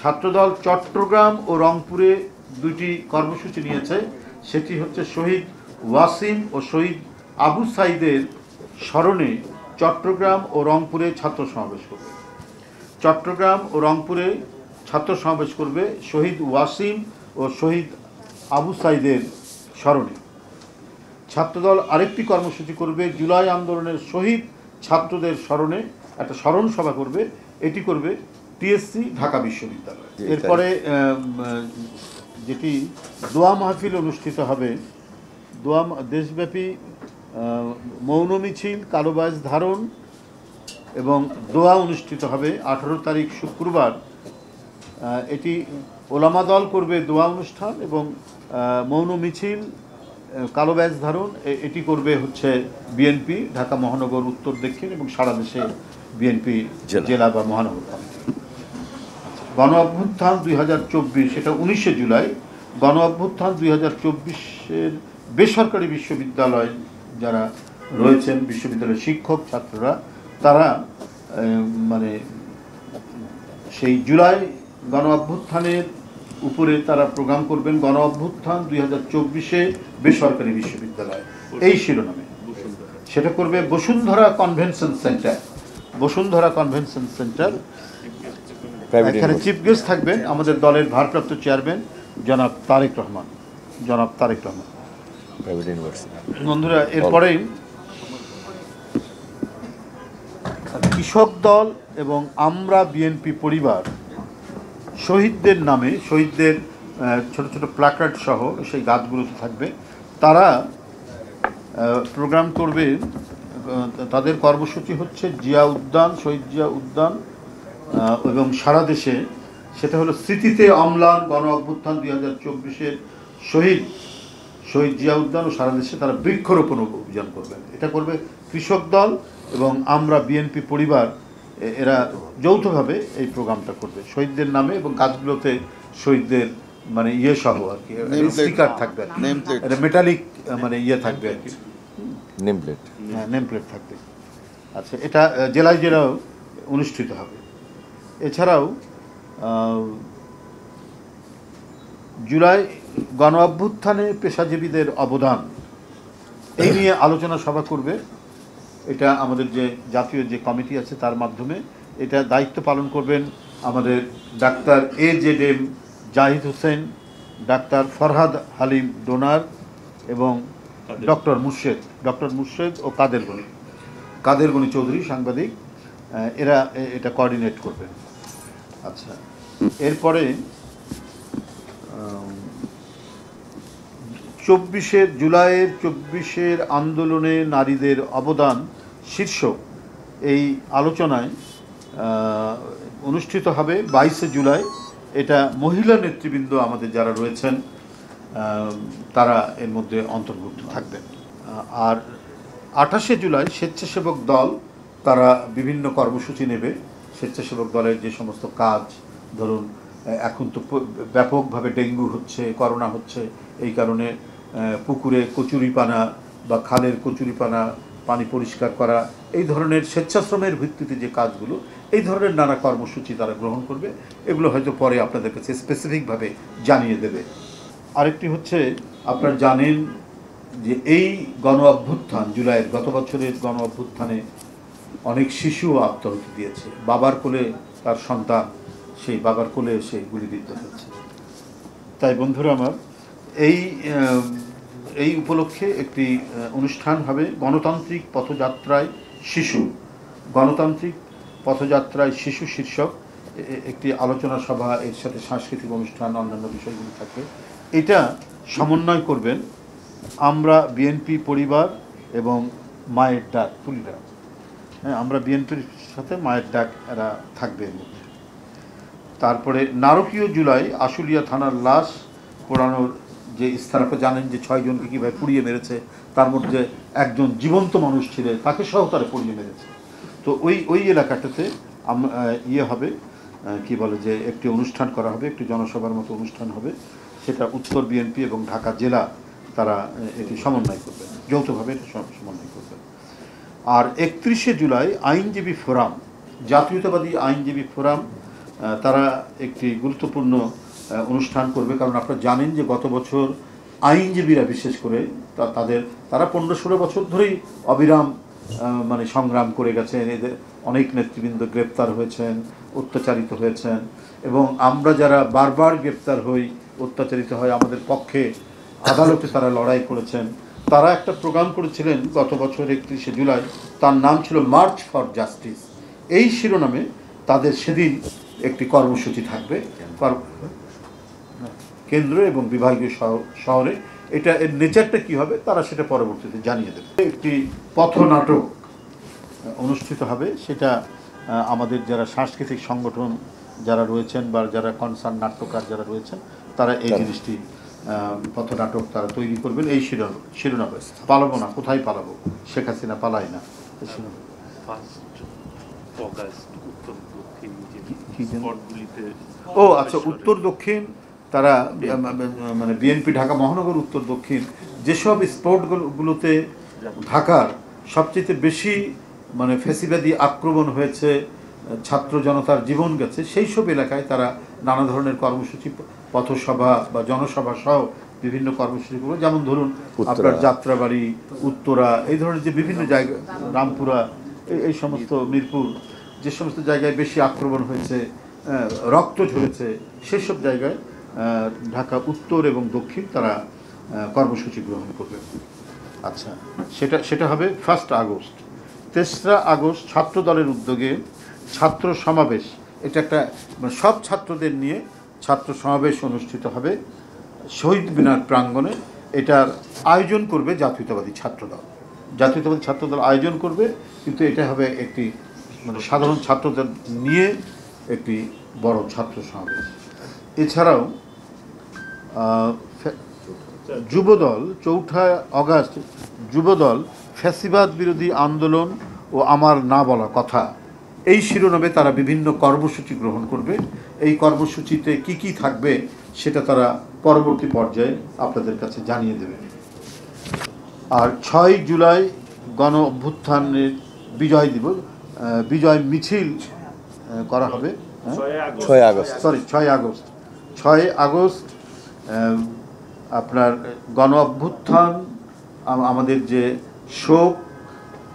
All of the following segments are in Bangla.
ছাত্রদল চট্টগ্রাম ও রংপুরে দুটি কর্মসূচি নিয়েছে। সেটি হচ্ছে শহীদ ওয়াসিম ও শহীদ আবু সাইদের স্মরণে চট্টগ্রাম ও রংপুরে ছাত্র সমাবেশ করবে। চট্টগ্রাম ও রংপুরে ছাত্র সমাবেশ করবে শহীদ ওয়াসিম ও শহীদ আবু সাইদের স্মরণে। ছাত্রদল আরেকটি কর্মসূচি করবে জুলাই আন্দোলনের শহীদ ছাত্রদের স্মরণে একটা স্মরণ সভা করবে। এটি করবে টিএসসি ঢাকা বিশ্ববিদ্যালয়। এরপরে যেটি দোয়া মাহফিল অনুষ্ঠিত হবে, দেশব্যাপী মৌন মিছিল, কালোবাজ ধারণ এবং দোয়া অনুষ্ঠিত হবে 18 তারিখ শুক্রবার। এটি ওলামা দল করবে দোয়া অনুষ্ঠান এবং মৌন মিছিল, কালো ব্যাজ ধারণ এটি করবে হচ্ছে বিএনপি ঢাকা মহানগর উত্তর দক্ষিণ এবং সারা দেশে বিএনপি জেলা বা মহানগর কমিটি। গণ অভ্যুত্থান 2024 সেটা 19শে জুলাই। গণ অভ্যুত্থান 2024-এর বেসরকারি বিশ্ববিদ্যালয় যারা রয়েছেন, বিশ্ববিদ্যালয়ের শিক্ষক ছাত্ররা, তারা মানে সেই জুলাই গণ অভ্যুত্থানের উপরে তারা প্রোগ্রাম করবেন। গণ অভ্যুত্থান 2024-এ বেসরকারি বিশ্ববিদ্যালয় এই শিরোনামে। সেটা করবে Bashundhara convention centre. Bashundhara convention centre. এখানে চিফ গেস্ট থাকবেন আমাদের দলের ভারপ্রাপ্ত চেয়ারম্যান জনাব তারেক রহমান। বন্ধুরা, এরপরেই কৃষক দল এবং আমরা বিএনপি পরিবার শহীদদের নামে, শহীদদের ছোট ছোট প্ল্যাকার্ড সহ সেই গাছগুলোতে থাকবে। তারা প্রোগ্রাম করবে। তাদের কর্মসূচি হচ্ছে জিয়া উদ্যান, শহীদ জিয়া উদ্যান এবং সারা দেশে সেটা হলো স্মৃতিতে অম্লান গণ অভ্যুত্থান 2024-এর শহীদ জিয়া উদ্যান ও সারা দেশে তারা বৃক্ষরোপণ অভিযান করবেন। এটা করবে কৃষক দল এবং আমরা বিএনপি পরিবার, এরা যৌথভাবে এই প্রোগ্রামটা করবে শহীদদের নামে এবং গাছগুলোতে শহীদদের মানে ইয়ে সহ আর কি স্টিকার থাকবে, এটা মেটালিক মানে ইয়ে থাকবে আর কি, নেম প্লেট থাকবে। আচ্ছা, এটা জেলায় জেলাও অনুষ্ঠিত হবে। এছাড়াও জুলাই গণ অভ্যুত্থানে পেশাজীবীদের অবদান এই নিয়ে আলোচনা সভা করবে। এটা আমাদের যে জাতীয় যে কমিটি আছে তার মাধ্যমে এটা দায়িত্ব পালন করবেন আমাদের doctor AZM Zahid Hossain, doctor Farhad Halim Donar এবং ডক্টর মুর্শেদ ও কাদের গনি চৌধুরী সাংবাদিক, এরা এটা কোঅর্ডিনেট করবেন। আচ্ছা, এরপরে 24 আন্দোলনে নারীদের অবদান শীর্ষক এই আলোচনায় অনুষ্ঠিত হবে 22 জুলাই। এটা মহিলা নেতৃবৃন্দ আমাদের যারা রয়েছেন তারা এর মধ্যে অন্তর্ভুক্ত থাকবেন। আর 28 জুলাই স্বেচ্ছাসেবক দল তারা বিভিন্ন কর্মসূচি নেবে। স্বেচ্ছাসেবক দলের যে সমস্ত কাজ, ধরুন এখন তো ব্যাপকভাবে ডেঙ্গু হচ্ছে, করোনা হচ্ছে, এই কারণে পুকুরে কচুরিপানা বা খালের কচুরিপানা পানি পরিষ্কার করা, এই ধরনের স্বেচ্ছাশ্রমের ভিত্তিতে যে কাজগুলো, এই ধরনের নানা কর্মসূচি তারা গ্রহণ করবে। এগুলো হয়তো পরে আপনাদের কাছে স্পেসিফিকভাবে জানিয়ে দেবে। আরেকটি হচ্ছে, আপনারা জানেন যে এই গণ অভ্যুত্থান জুলাইয়ের গত বছরের গণ অভ্যুত্থানে অনেক শিশুও আত্মহত্যা দিয়েছে। বাবার কোলে তার সন্তান, সেই বাবার কোলে এসে গুলিবিদ্ধ হয়েছে। তাই বন্ধুরা আমার, এই উপলক্ষে একটি অনুষ্ঠান হবে গণতান্ত্রিক পথযাত্রায় শিশু শীর্ষক একটি আলোচনা সভা, এর সাথে সাংস্কৃতিক অনুষ্ঠান, অন্যান্য বিষয়গুলো থাকবে। এটা সমন্বয় করবেন আমরা বিএনপি পরিবার এবং মায়ের ডাক তুলিরা। হ্যাঁ, আমরা বিএনপির সাথে মায়ের ডাক এরা থাকবে এর মধ্যে। তারপরে নারকীয় জুলাই আশুলিয়া থানার লাশ পোড়ানোর যে স্থান, জানেন যে 6 জনকে কীভাবে পুড়িয়ে মেরেছে, তার মধ্যে একজন জীবন্ত মানুষ ছিলেন, তাকে সহ তারা পুড়িয়ে মেরেছে। তো ওই এলাকাটাতে হবে কি বলে যে একটি অনুষ্ঠান করা হবে, একটি জনসভার মতো অনুষ্ঠান হবে। সেটা উত্তর বিএনপি এবং ঢাকা জেলা তারা এটি সমন্বয় করবে, যৌথভাবে এটা সমন্বয় করবে। আর 31 জুলাই আইনজীবী ফোরাম, জাতীয়তাবাদী আইনজীবী ফোরাম তারা একটি গুরুত্বপূর্ণ অনুষ্ঠান করবে। কারণ আপনারা জানেন যে গত বছর আইনজীবীরা বিশেষ করে তারা 15-16 বছর ধরেই অবিরাম মানে সংগ্রাম করে গেছেন। এদের অনেক নেতৃবৃন্দ গ্রেপ্তার হয়েছেন, অত্যাচারিত হয়েছেন, এবং আমরা যারা বারবার গ্রেপ্তার হই, অত্যাচারিত হয়, আমাদের পক্ষে আদালতে তারা লড়াই করেছেন। তারা একটা প্রোগ্রাম করেছিলেন গত বছর 31শে জুলাই, তার নাম ছিল মার্চ ফর জাস্টিস। এই শিরোনামে তাদের সেদিন একটি কর্মসূচি থাকবে কেন্দ্র এবং বিভাগীয় শহরে। এর নেচারটা কী হবে তারা সেটা পরবর্তীতে জানিয়ে দেবে। একটি পথনাটক অনুষ্ঠিত হবে, সেটা আমাদের যারা সাংস্কৃতিক সংগঠন যারা রয়েছেন বা যারা কনসার্ন নাট্যকার যারা রয়েছেন তারা এই জিনিসটি পথনাটক তারা তৈরি করবেন। এই শিরোনামে পালাবো না, কোথায় পালাবো, শেখ হাসিনা পালায় না। ও আচ্ছা, উত্তর দক্ষিণ তারা মানে বিএনপি ঢাকা মহানগর উত্তর দক্ষিণ যেসব স্পটগুলোতে ঢাকার সবচেয়ে বেশি মানে ফ্যাসিবাদী আক্রমণ হয়েছে, ছাত্র জনতার জীবন গেছে, সেই সব এলাকায় তারা নানা ধরনের কর্মসূচি, পথসভা বা জনসভা সহ বিভিন্ন কর্মসূচিগুলো, যেমন ধরুন আপনার যাত্রাবাড়ি, উত্তরা, এই ধরনের যে বিভিন্ন জায়গা, রামপুরা, এই সমস্ত, মিরপুর, যে সমস্ত জায়গায় বেশি আক্রমণ হয়েছে, রক্ত ঝরেছে, সেসব জায়গায় ঢাকা উত্তর এবং দক্ষিণ তারা কর্মসূচি গ্রহণ করবে। আচ্ছা, সেটা হবে 1 আগস্ট। 3রা আগস্ট ছাত্র দলের উদ্যোগে ছাত্র সমাবেশ, এটা একটা মানে সব ছাত্রদের নিয়ে ছাত্র সমাবেশ অনুষ্ঠিত হবে শহীদ মিনার প্রাঙ্গণে। এটার আয়োজন করবে জাতীয়তাবাদী ছাত্রদল। জাতীয়তাবাদী ছাত্রদল আয়োজন করবে, কিন্তু এটা হবে একটি মানে সাধারণ ছাত্রদের নিয়ে একটি বড় ছাত্র সমাবেশ। এছাড়াও যুবদল 4 আগস্ট যুবদল ফ্যাসিবাদ বিরোধী আন্দোলন ও আমার না বলা কথা, এই শিরোনামে তারা বিভিন্ন কর্মসূচি গ্রহণ করবে। এই কর্মসূচিতে কি কি থাকবে সেটা তারা পরবর্তী পর্যায়ে আপনাদের কাছে জানিয়ে দেবে। আর 6 জুলাই গণ অভ্যুত্থানের বিজয় দিবস, বিজয় মিছিল করা হবে 6 আগস্ট আপনার গণ অভ্যুত্থান, আমাদের যে শোক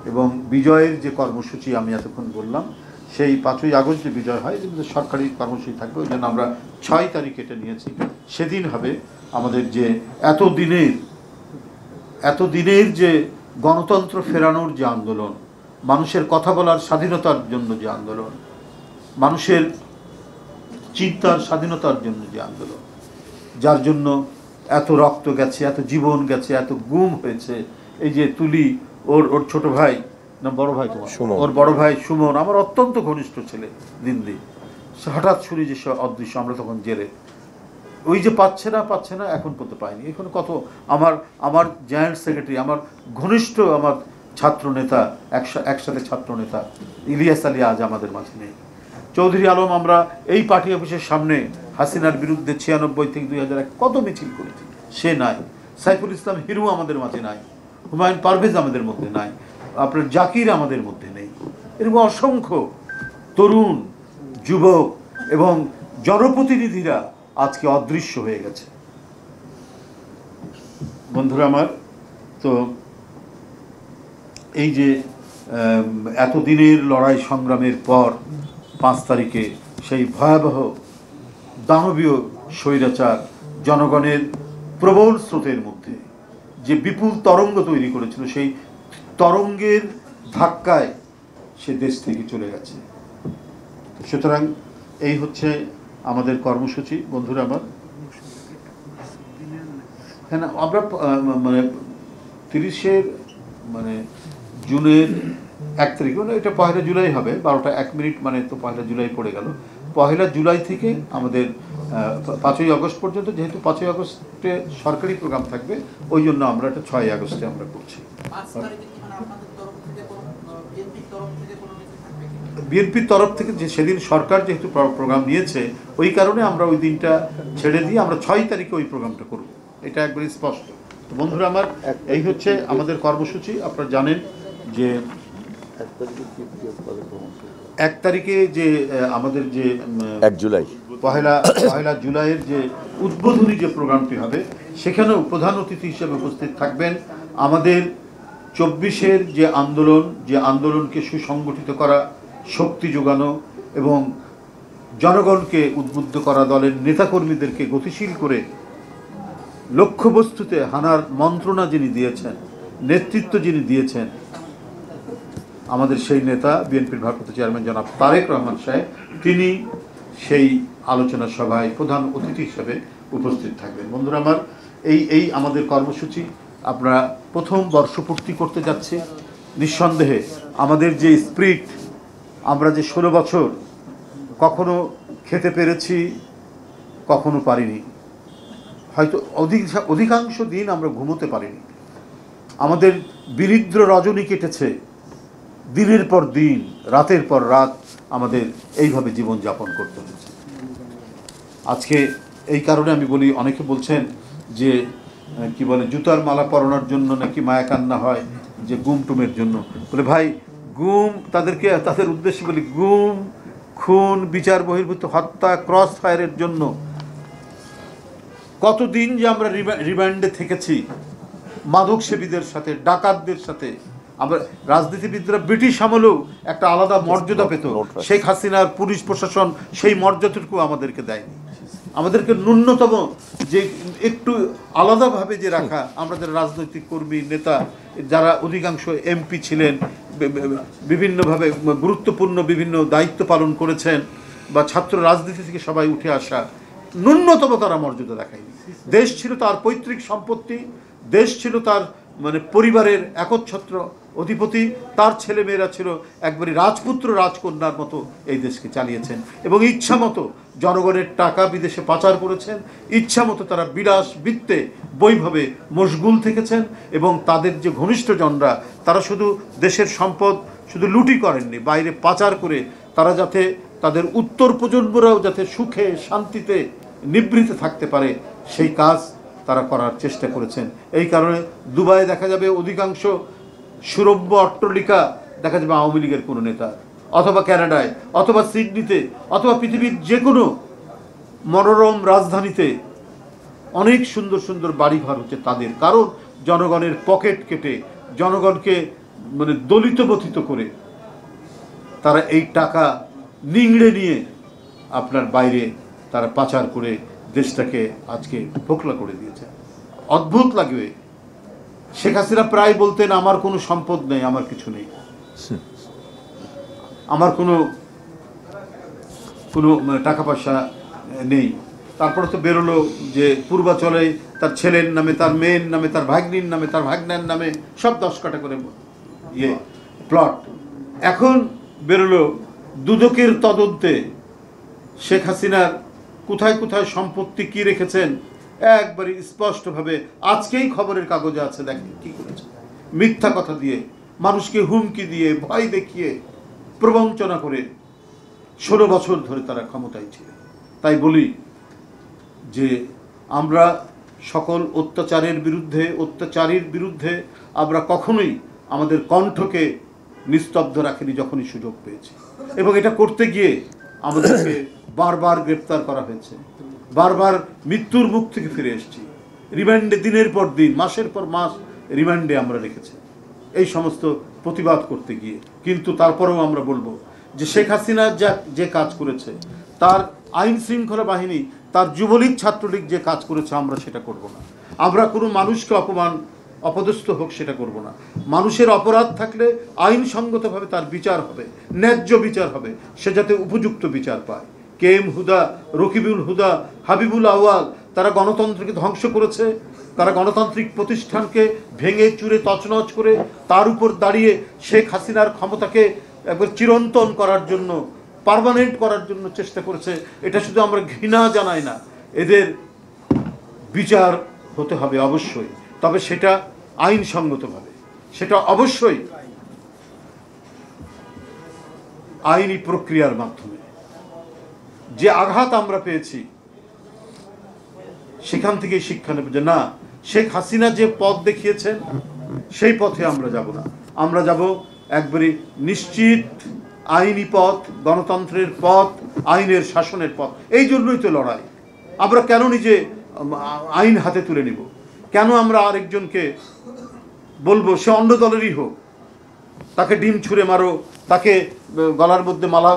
এবং বিজয়ের যে কর্মসূচি আমি এতক্ষণ বললাম, সেই 5ই আগস্ট যে বিজয় হয়, কিন্তু সরকারি কর্মসূচি থাকবে, ওই জন্য আমরা 6 তারিখ এটা নিয়েছি। সেদিন হবে আমাদের যে এতদিনের যে গণতন্ত্র ফেরানোর যে আন্দোলন, মানুষের কথা বলার স্বাধীনতার জন্য যে আন্দোলন, মানুষের চিন্তার স্বাধীনতার জন্য যে আন্দোলন, যার জন্য এত রক্ত গেছে, এত জীবন গেছে, এত গুম হয়েছে। এই যে তুলি, ওর ছোট ভাই না বড় ভাই, তোমার ওর বড় ভাই সুমন আমার অত্যন্ত ঘনিষ্ঠ ছেলে, দিন হঠাৎ শুনি যে অদৃশ্য, আমরা তখন জেলে, ওই যে পাচ্ছে না এখন পর্যন্ত পাইনি। এখন কত আমার জয়েন্ট সেক্রেটারি, আমার ঘনিষ্ঠ, আমার ছাত্র নেতা, একসাথে ছাত্র নেতা ইলিয়াস আলী আজ আমাদের মাঝে নেই। চৌধুরী আলম, আমরা এই পার্টি অফিসের সামনে হাসিনার বিরুদ্ধে 96 থেকে 2001 কত মিছিল করেছি, সে নাই। সাইফুল ইসলাম হিরু আমাদের মাঝে নাই, হুমায়ুন পারভেজ আমাদের মধ্যে নাই, আপনার জাকির আমাদের মধ্যে নেই। এরকম অসংখ্য তরুণ, যুবক এবং জনপ্রতিনিধিরা আজকে অদৃশ্য হয়ে গেছে। বন্ধুরা আমার, তো এই যে এতদিনের লড়াই সংগ্রামের পর 5 তারিখে সেই ভয়াবহ দানবীয় স্বৈরাচার জনগণের প্রবল স্রোতের মধ্যে যে বিপুল তরঙ্গ তৈরি করেছিল, সেই তরঙ্গের ধাক্কায় সে দেশ থেকে চলে গেছে। সুতরাং এই হচ্ছে আমাদের কর্মসূচি। বন্ধুরা আমার, হ্যাঁ না, আমরা মানে 30 জুনের 1 তারিখ, মানে এটা 1 জুলাই হবে, 12টা 1 মিনিট, মানে তো 1 জুলাই পড়ে গেল। 1 জুলাই থেকে আমাদের 5ই আগস্ট পর্যন্ত, যেহেতু 5ই আগস্টে সরকারি প্রোগ্রাম থাকবে, ওই জন্য আমরা এটা 6 আগস্টে আমরা করছি। বিএনপির তরফ থেকে যে সেদিন সরকার যেহেতু প্রোগ্রাম নিয়েছে, ওই কারণে আমরা ওই দিনটা ছেড়ে দিয়ে আমরা 6 তারিখে ওই প্রোগ্রামটা করব, এটা একবারে স্পষ্ট। তো বন্ধুরা আমার, এই হচ্ছে আমাদের কর্মসূচি। আপনারা জানেন যে 1 তারিখে 1 তারিখে যে আমাদের যে 1 জুলাই পহেলা জুলাইয়ের যে উদ্বোধনী যে প্রোগ্রামটি হবে, সেখানেও প্রধান অতিথি হিসেবে উপস্থিত থাকবেন আমাদের 24-এর যে আন্দোলনকে সুসংগঠিত করা, শক্তি যোগানো এবং জনগণকে উদ্বুদ্ধ করা দলের নেতাকর্মীদেরকে গতিশীল করে লক্ষ্যবস্তুতে হানার মন্ত্রণা যিনি দিয়েছেন, নেতৃত্ব যিনি দিয়েছেন, আমাদের সেই নেতা বিএনপির ভারপ্রাপ্ত চেয়ারম্যান জনাব তারেক রহমান সাহেব, তিনি সেই আলোচনা সভায় প্রধান অতিথি হিসেবে উপস্থিত থাকবেন। বন্ধুরা আমার, এই আমাদের কর্মসূচি আমরা প্রথম বর্ষপূর্তি করতে যাচ্ছি। নিঃসন্দেহে আমাদের যে স্পিরিট, আমরা যে 16 বছর কখনো খেতে পেরেছি, কখনো পারিনি, হয়তো অধিকাংশ দিন আমরা ঘুমোতে পারিনি, আমাদের বিনিদ্র রজনী কেটেছে, দিনের পর দিন, রাতের পর রাত আমাদের এইভাবে জীবনযাপন করতে হয়েছে। আজকে এই কারণে আমি বলি, অনেকে বলছেন যে কি বলে জুতার মালা পরানোর জন্য নাকি মায়া কান্না হয়, যে গুম টুমের জন্য। বলে ভাই, গুম তাদের উদ্দেশ্যে বলি, গুম, খুন, বিচার বহির্ভূত হত্যা, ক্রস ফায়ারের জন্য কতদিন যে আমরা রিমান্ডে থেকেছি, মাদক সেবীদের সাথে, ডাকাতদের সাথে। আমরা রাজনীতিবিদরা ব্রিটিশ আমলেও একটা আলাদা মর্যাদা পেত, শেখ হাসিনার পুলিশ প্রশাসন সেই মর্যাদাটুকু আমাদেরকে দেয়নি। আমাদেরকে ন্যূনতম যে একটু আলাদাভাবে যে রাখা, আমাদের রাজনৈতিক কর্মী, নেতা যারা অধিকাংশ এমপি ছিলেন, বিভিন্নভাবে গুরুত্বপূর্ণ বিভিন্ন দায়িত্ব পালন করেছেন, বা ছাত্র রাজনীতি থেকে সবাই উঠে আসা, ন্যূনতম তারা মর্যাদা দেখায়নি। দেশ ছিল তার পৈতৃক সম্পত্তি, দেশ ছিল তার পরিবারের একচ্ছত্র অধিপতি, তার ছেলেমেয়েরা ছিল একবারই রাজপুত্র রাজকন্যার মতো এই দেশকে চালিয়েছেন, এবং ইচ্ছা মতো জনগণের টাকা বিদেশে পাচার করেছেন, ইচ্ছা মতো তারা বিলাস বৃত্তে বৈভবে মশগুল থেকেছেন। এবং তাদের যে ঘনিষ্ঠজনরা, তারা শুধু দেশের সম্পদ শুধু লুটি করেননি, বাইরে পাচার করে তারা যাতে তাদের উত্তর প্রজন্মরাও যাতে সুখে শান্তিতে নিবৃত্তে থাকতে পারে, সেই কাজ তারা করার চেষ্টা করেছেন। এই কারণে দুবাইয়ে দেখা যাবে অধিকাংশ সুরব্য অট্টালিকা দেখা যাবে আওয়ামী লীগের কোনো নেতা, অথবা কানাডায়, অথবা সিডনিতে, অথবা পৃথিবীর যে কোনো মনোরম রাজধানীতে অনেক সুন্দর সুন্দর বাড়িঘর হচ্ছে তাদের। কারণ জনগণের পকেট কেটে, জনগণকে দলিতবথিত করে তারা এই টাকা নিংড়ে নিয়ে আপনার বাইরে তারা পাচার করে দেশটাকে আজকে ফোকলা করে দিয়েছে। অদ্ভুত লাগবে। শেখ হাসিনা প্রায় বলতেন, আমার কোনো সম্পদ নেই, আমার কিছু নেই, আমার কোনো টাকা পয়সা নেই। তারপরে তো বেরোলো যে পূর্বাচলে তার ছেলের নামে, তার মেয়ের নামে, তার ভাগ্নির নামে, তার ভাগ্নার নামে সব 10 কাটা করে প্লট। এখন বেরোলো দুদকের তদন্তে শেখ হাসিনার কোথায় কোথায় সম্পত্তি কি রেখেছেন একবারে স্পষ্টভাবে আজকেই খবরের কাগজে আছে। দেখেন কি করেছে, মিথ্যা কথা দিয়ে, মানুষকে হুমকি দিয়ে, ভয় দেখিয়ে, প্রবঞ্চনা করে 16 বছর ধরে তারা ক্ষমতায় ছিল। তাই বলি যে আমরা সকল অত্যাচারীর বিরুদ্ধে আমরা কখনোই আমাদের কণ্ঠকে নিস্তব্ধ রাখিনি যখনই সুযোগ পেয়েছি। এবং এটা করতে গিয়ে আমাদেরকে বারবার গ্রেপ্তার করা হয়েছে, বারবার মৃত্যুর মুখ থেকে ফিরে এসেছি, রিমান্ডে দিনের পর দিন, মাসের পর মাস রিমান্ডে আমরা রেখেছি এই সমস্ত প্রতিবাদ করতে গিয়ে। কিন্তু তারপরেও আমরা বলবো যে শেখ হাসিনা যে কাজ করেছে, তার আইন শৃঙ্খলা বাহিনী, তার যুবলীগ ছাত্রলীগ যে কাজ করেছে, আমরা সেটা করব না। আমরা কোনো মানুষকে অপদস্থ হোক সেটা করব না। মানুষের অপরাধ থাকলে আইনসঙ্গতভাবে তার বিচার হবে, ন্যায্য বিচার হবে, সে যাতে উপযুক্ত বিচার পায়। কেএম হুদা, রকিবুল হুদা, হাবিবুল আউয়াল, তারা গণতন্ত্রকে ধ্বংস করেছে, তারা গণতান্ত্রিক প্রতিষ্ঠানকে ভেঙে চুরে তছনছ করে তার উপর দাঁড়িয়ে শেখ হাসিনার ক্ষমতাকে একবার চিরন্তন করার জন্য, পার্মানেন্ট করার জন্য চেষ্টা করেছে। এটা শুধু আমরা ঘৃণা জানাই না, এদের বিচার হতে হবে অবশ্যই, তবে সেটা আইনসঙ্গতভাবে, সেটা অবশ্যই আইনি প্রক্রিয়ার মাধ্যমে। যে আঘাত আমরা পেয়েছি সেখান থেকেই শিক্ষা নেব যে না, শেখ হাসিনা যে পথ দেখিয়েছেন সেই পথে আমরা যাব না। আমরা যাব একবারে নিশ্চিত আইনি পথ, গণতন্ত্রের পথ, আইনের শাসনের পথ। এই জন্যই তো লড়াই। আমরা কেন নিজে আইন হাতে তুলে নিব? কেন আমরা আরেকজনকে বলবো সে অন্য দলেরই হোক, তাকে ডিম ছুঁড়ে মারো, তাকে গলার মধ্যে মালা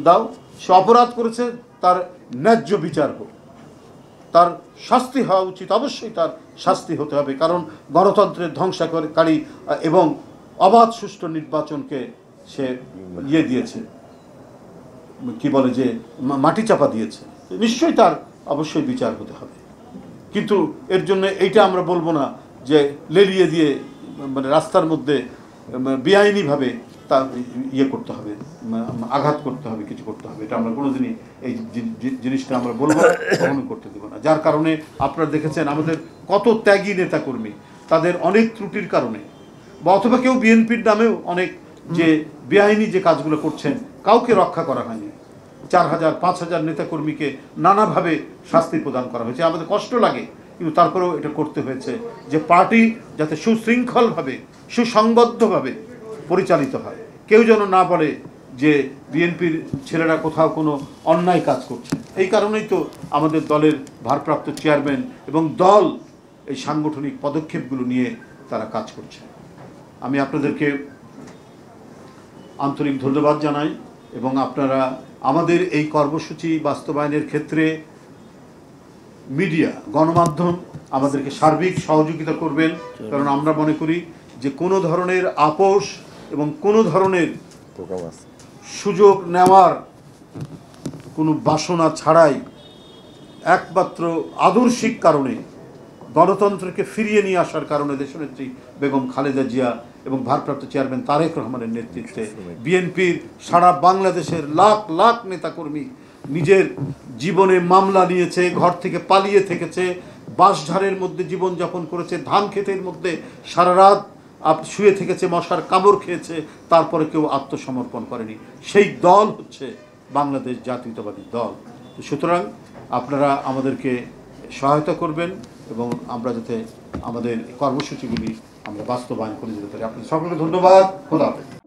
দাও? সে অপরাধ করেছে, তার ন্যায্য বিচার হোক, তার শাস্তি হওয়া উচিত, অবশ্যই তার শাস্তি হতে হবে। কারণ গণতন্ত্রের ধ্বংসকারী এবং অবাধ সুষ্ঠু নির্বাচনকে সে দিয়েছে, কি বলে যে মাটি চাপা দিয়েছে, নিশ্চয়ই তার অবশ্যই বিচার হতে হবে। কিন্তু এর জন্য এইটা আমরা বলবো না যে লেলিয়ে দিয়ে মানে রাস্তার মধ্যে বেআইনিভাবে তা করতে হবে, আঘাত করতে হবে, কিছু করতে হবে। এটা আমরা কোনোদিনই এই জিনিসটা আমরা বলবো, কখনো করতে দেবো না। যার কারণে আপনারা দেখেছেন আমাদের কত ত্যাগী নেতাকর্মী তাদের অনেক ত্রুটির কারণে, বা অথবা কেউ বিএনপির নামেও অনেক যে বেআইনি যে কাজগুলো করছেন, কাউকে রক্ষা করা হয়নি। 4000 5000 নেতাকর্মীকে নানাভাবে শাস্তি প্রদান করা হয়েছে। আমাদের কষ্ট লাগে, কিন্তু তারপরেও এটা করতে হয়েছে যে পার্টি যাতে সুশৃঙ্খলভাবে, সুসংবদ্ধভাবে পরিচালিত হয়। কেউ যেন না বলে যে বিএনপির ছেলেরা কোথাও কোনো অন্যায় কাজ করছে। এই কারণেই তো আমাদের দলের ভারপ্রাপ্ত চেয়ারম্যান এবং দল এই সাংগঠনিক পদক্ষেপগুলো নিয়ে তারা কাজ করছে। আমি আপনাদেরকে আন্তরিক ধন্যবাদ জানাই, এবং আপনারা আমাদের এই কর্মসূচি বাস্তবায়নের ক্ষেত্রে মিডিয়া, গণমাধ্যম আমাদেরকে সার্বিক সহযোগিতা করবেন। কারণ আমরা মনে করি যে কোনো ধরনের আপোষ এবং কোনো ধরনের সুযোগ নেওয়ার কোনো বাসনা ছাড়াই একমাত্র আদর্শিক কারণে, গণতন্ত্রকে ফিরিয়ে নিয়ে আসার কারণে দেশনেত্রী বেগম খালেদা জিয়া এবং ভারপ্রাপ্ত চেয়ারম্যান তারেক রহমানের নেতৃত্বে বিএনপির সারা বাংলাদেশের লাখ লাখ নেতাকর্মী নিজের জীবনে মামলা নিয়েছে, ঘর থেকে পালিয়ে থেকেছে, বাঁশঝাড়ের মধ্যে জীবনযাপন করেছে, ধান ক্ষেতের মধ্যে সারা রাত শুয়ে থেকেছে, মশার কামড় খেয়েছে, তারপরে কেউ আত্মসমর্পণ করেনি। সেই দল হচ্ছে বাংলাদেশ জাতীয়তাবাদী দল। সুতরাং আপনারা আমাদেরকে সহায়তা করবেন এবং আমরা যাতে আমাদের কর্মসূচিগুলি আমরা বাস্তবায়ন করে যেতে পারি। আপনাদের সকলকে ধন্যবাদ। খোদা হাফেজ।